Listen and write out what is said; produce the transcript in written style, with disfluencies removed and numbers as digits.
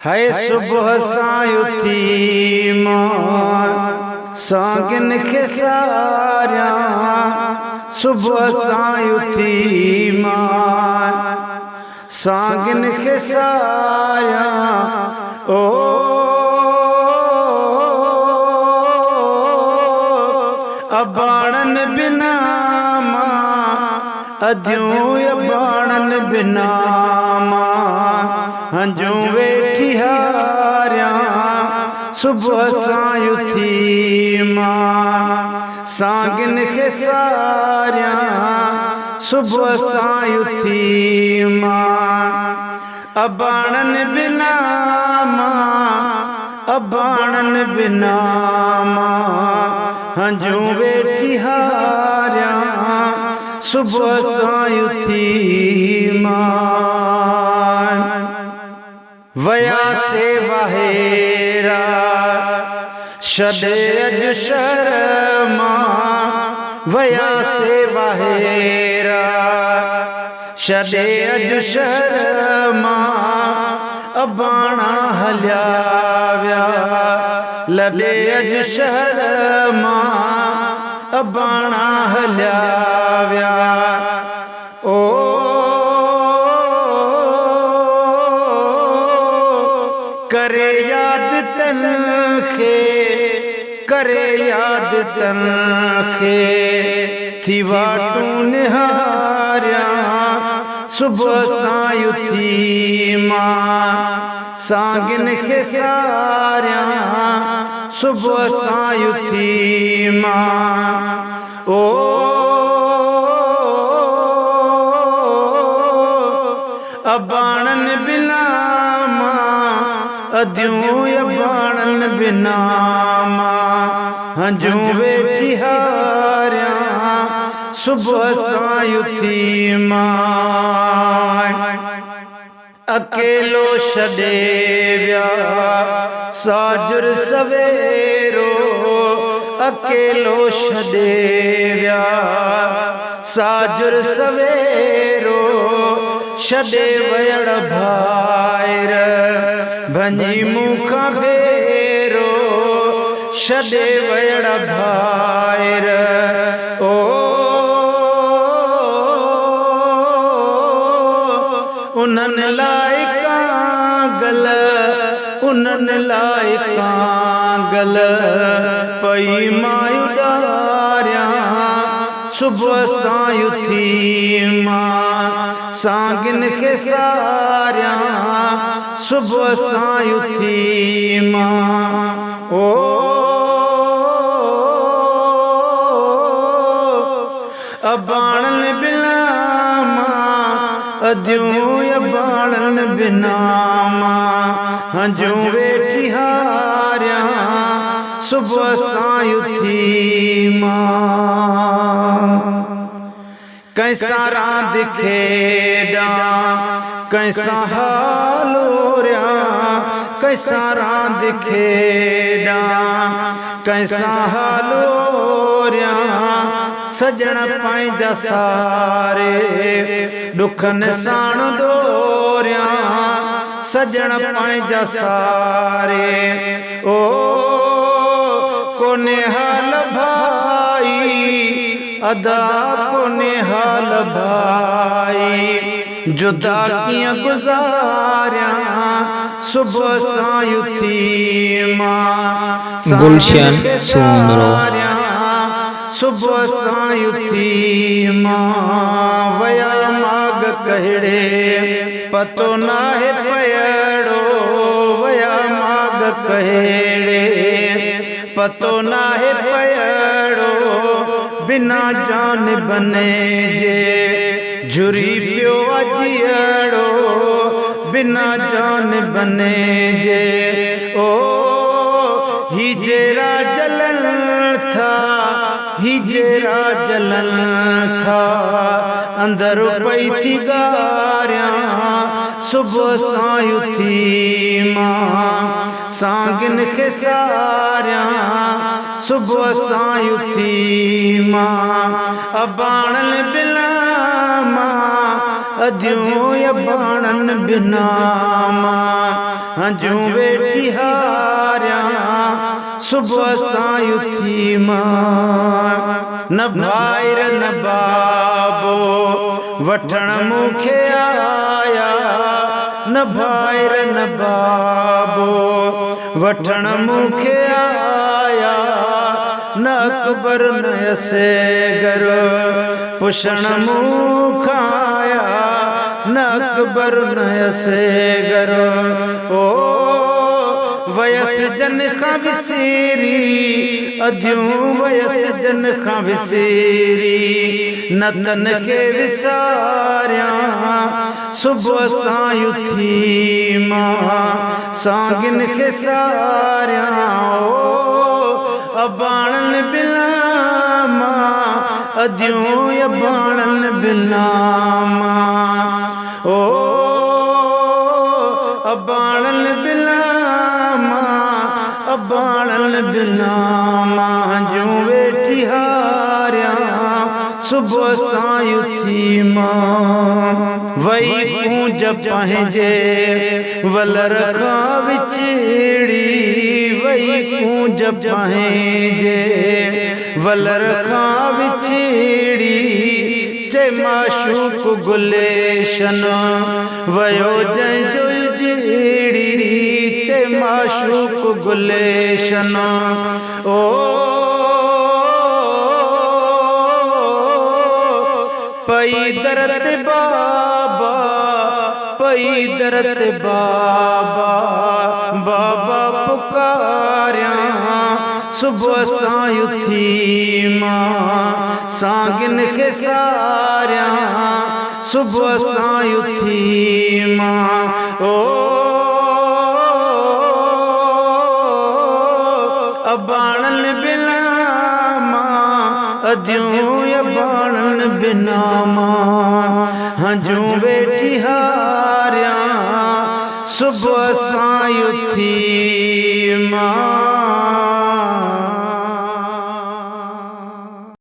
है सुबह सायुथी मां सांगिन के सारिया सुबह सायुथी मां सांगिन के सारिया ओ अबाणन बिना मां अद्यूं अबाणन बिना मां हंजू वेठी हारिया सुबह सायुथी मां सांगिन के सारिया सुबह सायुथी मां अबाणन बिना मां अबाणन बिना मां हंजू वेठी हारिया सुबह सायुथी मां वया से वाहेरा शदे अज शर्मा वया से वाहेरा शदे अज शर्मा अबाणा हल्या व्या लडे अज शर्मा अबाणा हल्या व्या ओ करे याद तनखे करे याद तनखे थी वाटू निहारिया सुबह सायुथी मां सांगिन के सारिया सुबह सायुथी मां ओ अबाणन बिना अद्यूं अबाणन बिना मां हंजू वेठी हारिया सुबह सायुथी मां अकेलो छॾे व्या साजुर सवेरो अकेलो छॾे व्या साजुर सवेरो छॾे वयड़ भायर भंजी मुखा भेरो छॾे वयड़ भायर ओ उन्हन लाइ कांगल उन्हन लाइ कांगल पई मायूं ॾारिया सुबह सायुथी मां सांगिन के सारिया सुबह सायुथी मां ओ अबाणन बिना मां अद्यूं अबाणन बिना मां हंजू वेठी हारिया सुबह सायुथी मां कैसा रांद खेड़ा कैसा हालोरिया कैसा रांद खेड़ा कैसा हालोरिया सजन पंहिंजा सारे दुखन साण दोरिया सजन पंहिंजा सारे ओ कोने हाल भाई अदा कोने हाल भाई जुदा कियां गुजारिया सुबह सायुथी मां गुलशन सूमरो सुबह सायुथी मां वया माग कहड़े पतो नाहे पयड़ो वया माग कहड़े पतो नाहे पयड़ो बिना जान बने जे झुरी पियो अजियड़ो बिना जान बने जे ओ हिजरा जलन था हिजरा जलन था अंदर पई थी गारिया सुबह सायुथी मां सांगिन के सारिया सुबह सायुथी मां अबाणन बिना मां अद्यूं अबाणन बिना मां हजू वेठी हारिया सुबह सां उथी मां न भाईर न बाबो वठण मूंखे आया न भाईर न बाबो वठण मूंखे आया न अकबर न असगर पुछण मूंखां आया न अकबर न असगर ओ वयस जन खां विसेरी अधियूं वयस जन खां विसेरी न तन खे विसारिया सुबह सां उथी मां सांगिन खे सारिया अबाणन बिना मां अधियूं अबाणन बिना मां ओ अबाणन बिना अबाणन बिना मां जूं वेठी हारिया सुबह सां उथी मां वई कूंज पंहिंजे वलर खां विछड़ी वई कूंज पंहिंजे वलर खां विछड़ी चए माशूक गुलेशन वयो जंहिंजो जहिड़ी चए माशूक गुलेशन ओ पई दरत बाबा पई दरत बाबा बाबा पुकारिया सुबह सां उथी मां सांगिन खे सारिया सुबह सां उथी मां ओ अबाणन बिना मां अधियूं अबाणन बिना मां हजू वेठी हारिया सुबह सां उथी मां।